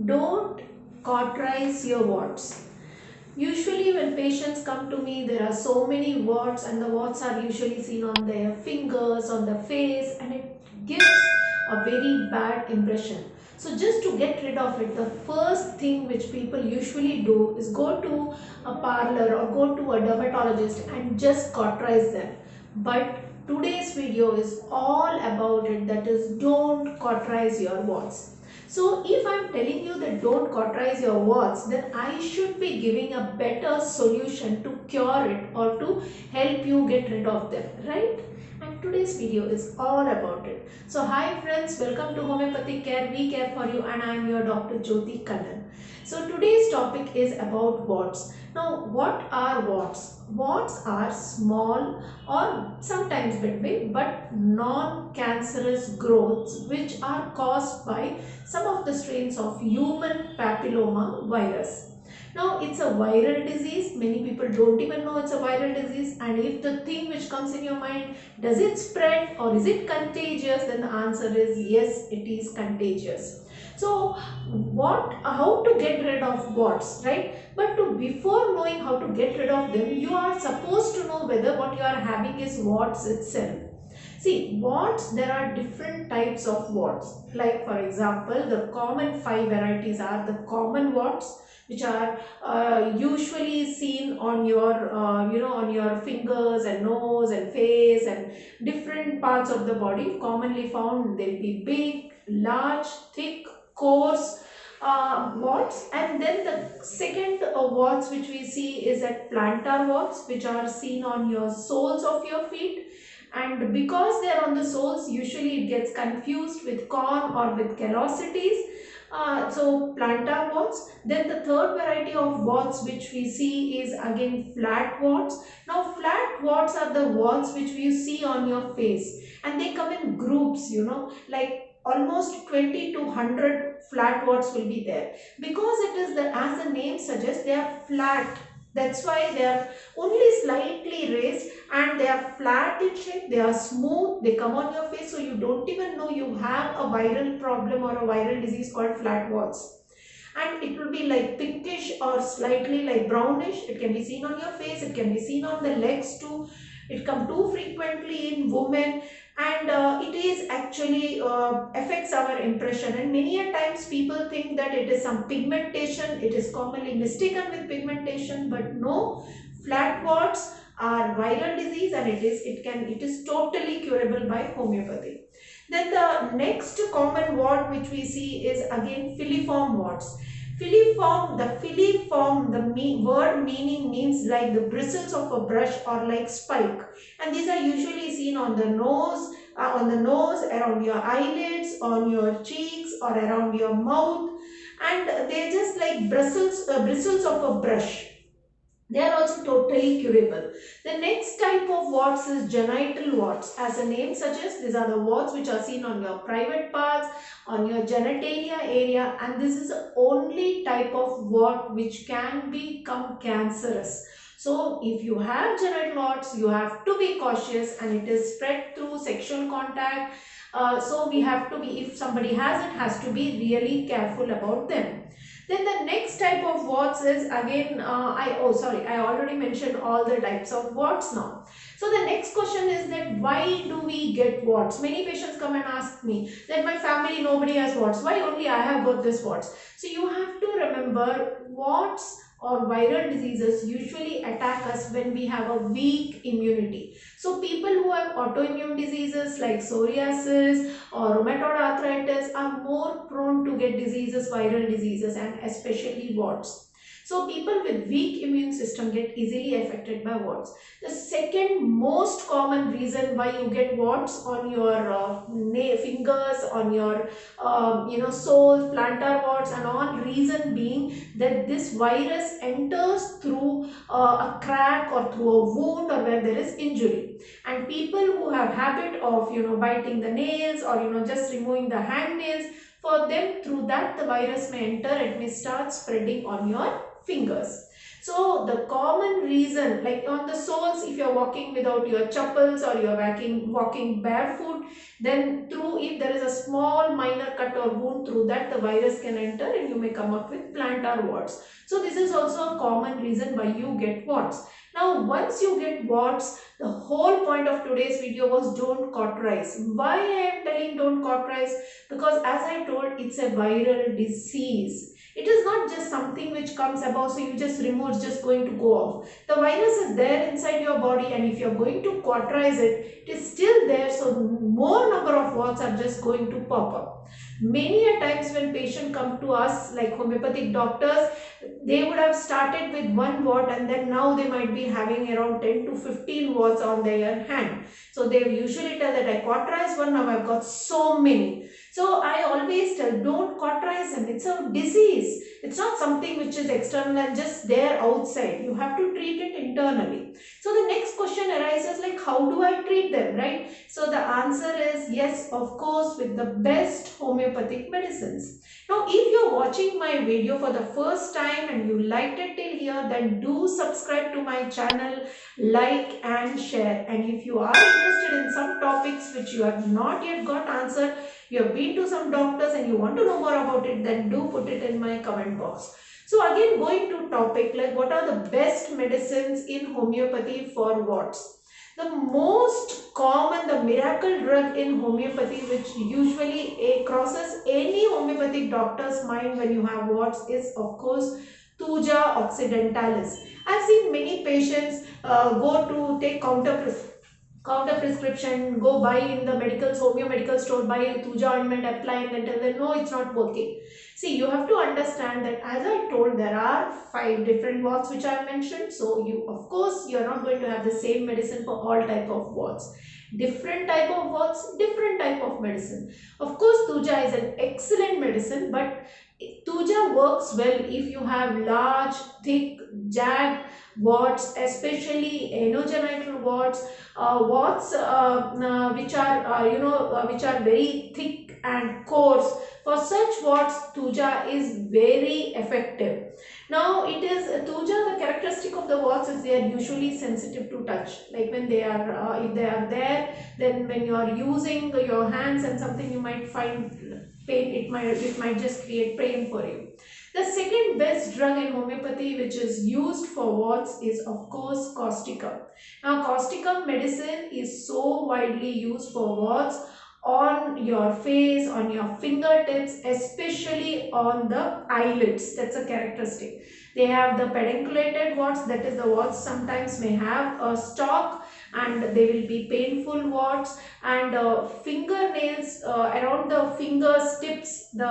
don't cauterize your warts. Usually when patients come to me, there are so many warts, and the warts are usually seen on their fingers, on the face, and it gives a very bad impression. So just to get rid of it, the first thing which people usually do is go to a parlor or go to a dermatologist and just cauterize them. But today's video is all about it, that is, don't cauterize your warts. So if I am telling you that don't cauterize your warts, then I should be giving a better solution to cure it or to help you get rid of them, right? And today's video is all about it. So hi friends, welcome to Homeopathic Care. We care for you, and I am your Dr. Jyoti Kannan. So today's topic is about warts. Now what are warts? Warts are small or sometimes big but non-cancerous growths which are caused by some of the strains of human papilloma virus. Now it's a viral disease. Many people don't even know it's a viral disease, and if the thing which comes in your mind, does it spread or is it contagious, then the answer is yes, it is contagious. So how to get rid of warts, right? But before knowing how to get rid of them, you are supposed to know whether what you are having is warts itself. See, warts, there are different types of warts. Like for example, the common 5 varieties are the common warts, which are usually seen on your on your fingers and nose and face and different parts of the body. Commonly found, they'll be big, large, thick, coarse warts. And then the second warts which we see is that plantar warts, which are seen on your soles of your feet. And because they are on the soles, usually it gets confused with corn or with callosities. So plantar warts. Then the third variety of warts which we see is again flat warts. Now flat warts are the warts which you see on your face, and they come in groups, like almost 20 to 100 flat warts will be there, because it is the, as the name suggests, they are flat. That's why they are only slightly raised, and they are flat in shape, they are smooth, they come on your face, so you don't even know you have a viral problem or a viral disease called flat warts. And it will be like pinkish or slightly like brownish. It can be seen on your face, it can be seen on the legs too. It comes too frequently in women, and it is actually affects our impression, and many a times people think that it is some pigmentation. It is commonly mistaken with pigmentation, but no, flat warts are viral disease, and it is totally curable by homeopathy. Then the next common wart which we see is again filiform warts. Filiform, the word meaning means like the bristles of a brush or like spike, and these are usually seen on the nose, around your eyelids, on your cheeks, or around your mouth, and they're just like bristles of a brush. They are also totally curable. The next type of warts is genital warts. As the name suggests, these are the warts which are seen on your private parts, on your genitalia area, and this is the only type of wart which can become cancerous. So if you have genital warts, you have to be cautious, and it is spread through sexual contact. So we have to be, if somebody has to be really careful about them. Then the next type of warts is again, I already mentioned all the types of warts now. So the next question is that why do we get warts? Many patients come and ask me that my family, nobody has warts. Why only I have got this warts? So you have to remember, warts or viral diseases usually attack us when we have a weak immunity. So people who have autoimmune diseases like psoriasis or rheumatoid arthritis are more prone to get diseases, viral diseases, and especially warts. So people with weak immune system get easily affected by warts. The second most common reason why you get warts on your fingers, on your soles, plantar warts and all, reason being that this virus enters through a crack or through a wound or where there is injury. And people who have habit of biting the nails or just removing the hangnails, for them, through that the virus may enter. It may start spreading on your fingers. So the common reason, like on the soles, if you're walking without your chappals or you're walking barefoot, then through, if there is a small minor cut or wound, through that the virus can enter and you may come up with plantar warts. So this is also a common reason why you get warts. Now once you get warts, the whole point of today's video was don't cauterize. Why I am telling don't cauterize? Because as I told, it's a viral disease. It is not just something which comes about, so you just remove, it's just going to go off. The virus is there inside your body, and if you are going to cauterize it, it is still there, so more number of warts are just going to pop up. Many a times when patient come to us, like homeopathic doctors, they would have started with one wart and then now they might be having around 10 to 15 warts on their hand. So they usually tell that I cauterized one, now I've got so many. So I always tell, don't cauterize them. It's a disease. It's not something which is external and just there outside. You have to treat it internally. So the next question arises, like, how do I treat them, right? So the answer is yes, of course, with the best homeopathic medicines. Now, if you're watching my video for the first time and you liked it till here, then do subscribe to my channel, like and share. And if you are interested in some topics which you have not yet got answered, you have been to some doctors and you want to know more about it, then do put it in my comment box. So again, going to topic, like what are the best medicines in homeopathy for warts? The most common, the miracle drug in homeopathy, which usually crosses any homeopathic doctor's mind when you have warts, is of course Thuja occidentalis. I've seen many patients go to take counter prescription, go buy in the Homeo medical store, buy a Thuja ointment, apply, and then tell them no, it's not working. See, you have to understand that as I told, there are 5 different warts which I mentioned. So you, of course, you are not going to have the same medicine for all type of warts. Different type of warts, different type of medicine. Of course, Thuja is an excellent medicine, but Thuja works well if you have large, thick, jagged warts, especially anogenital warts, which are which are very thick and coarse. For such warts, Thuja is very effective. Now, it is Thuja. The characteristic of the warts is they are usually sensitive to touch. Like when they are, if they are there, then when you are using your hands and something, you might find pain. It might just create pain for you. The second best drug in homeopathy which is used for warts is of course causticum. Now causticum medicine is so widely used for warts on your face, on your fingertips, especially on the eyelids. That's a characteristic. They have the pedunculated warts, that is the warts sometimes may have a stalk and they will be painful warts, and fingernails around the fingers tips, and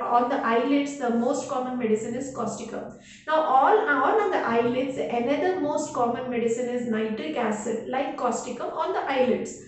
on the eyelids, the most common medicine is causticum. Now all on the eyelids, another most common medicine is nitric acid, like causticum on the eyelids.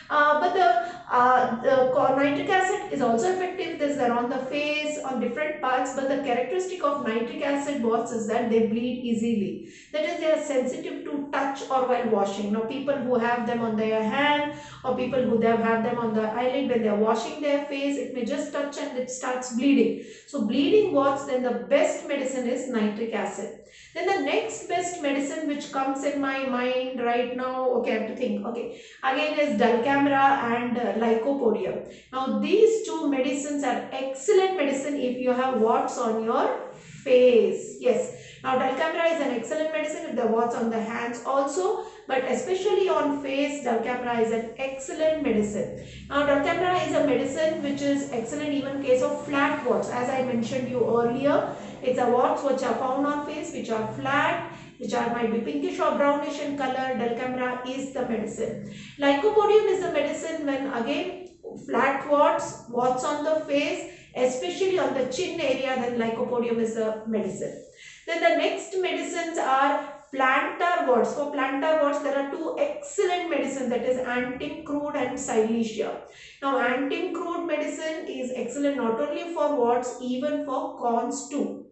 But the nitric acid is also effective. This is on the face, on different parts, but the characteristic of nitric acid warts is that they bleed easily. That is, they are sensitive to touch or while washing. Now people who have them on their hand or people who have them on the eyelid, when they are washing their face, it may just touch and it starts bleeding. So bleeding warts, then the best medicine is nitric acid. Then the next best medicine which comes in my mind right now, okay, I have to think, okay, again is dulcamera and lycopodium. Now these two medicines are excellent medicine if you have warts on your face. Yes. Now dulcamera is an excellent medicine if the warts on the hands also, but especially on face, dulcamera is an excellent medicine. Now dulcamera is a medicine which is excellent even in case of flat warts. As I mentioned you earlier, it's a warts which are found on face, which are flat, which might be pinkish or brownish in color. Dulcamera is the medicine. Lycopodium is the medicine when again flat warts, warts on the face, especially on the chin area, then lycopodium is the medicine. Then the next medicines are plantar warts. For plantar warts, there are 2 excellent medicines, that is antimcrude and silesia. Now antimcrude medicine is excellent not only for warts, even for corns too.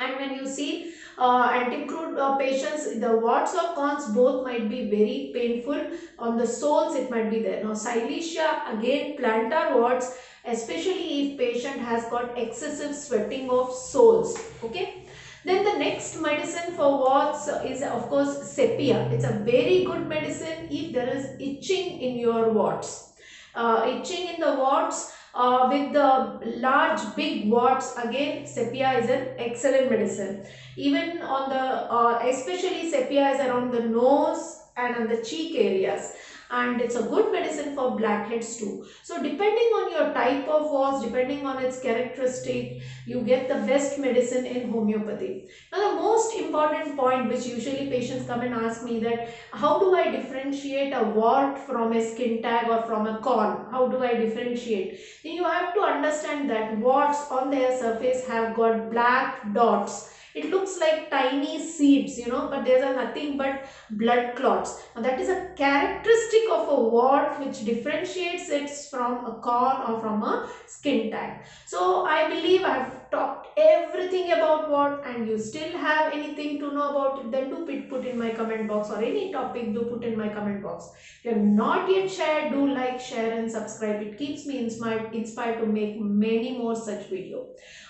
And when you see antimcrude patients, the warts or corns both might be very painful. On the soles it might be there. Now silesia, again plantar warts, especially if patient has got excessive sweating of soles. Okay. Then the next medicine for warts is of course sepia. It's a very good medicine if there is itching in your warts. Itching in the warts with the large big warts, again sepia is an excellent medicine. Even on the especially sepia is around the nose and on the cheek areas, and it's a good medicine for blackheads too. So depending on your type of warts, depending on its characteristic, you get the best medicine in homeopathy. Now the most important point which usually patients come and ask me, that how do I differentiate a wart from a skin tag or from a corn? How do I differentiate? Then you have to understand that warts on their surface have got black dots. It looks like tiny seeds, but there are nothing but blood clots. Now that is a characteristic of a wart which differentiates it from a corn or from a skin tag. So I believe I have talked everything about what, and you still have anything to know about it, then do put in my comment box, or any topic do put in my comment box. If you have not yet shared, do like, share and subscribe. It keeps me inspired to make many more such videos.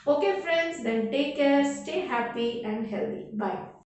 Okay friends, then take care, stay happy and healthy. Bye.